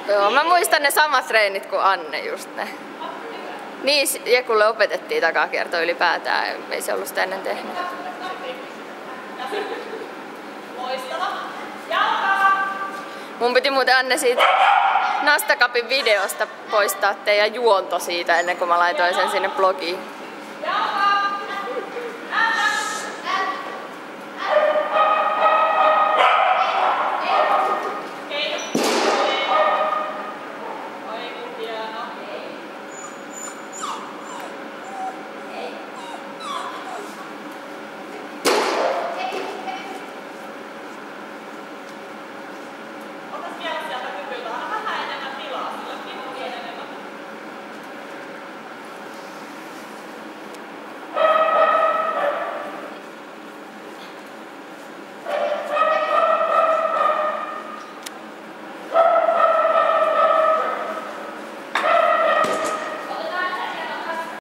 Joo, mä muistan ne samat treenit kuin Anne, just ne. Niin, Jekulle opetettiin takakierto ylipäätään, ei se ollut sitä ennen tehnyt. Mun piti muuten Anne siitä Nastakapin videosta poistaa teidän juonto siitä ennen kuin mä laitoin sen sinne blogiin.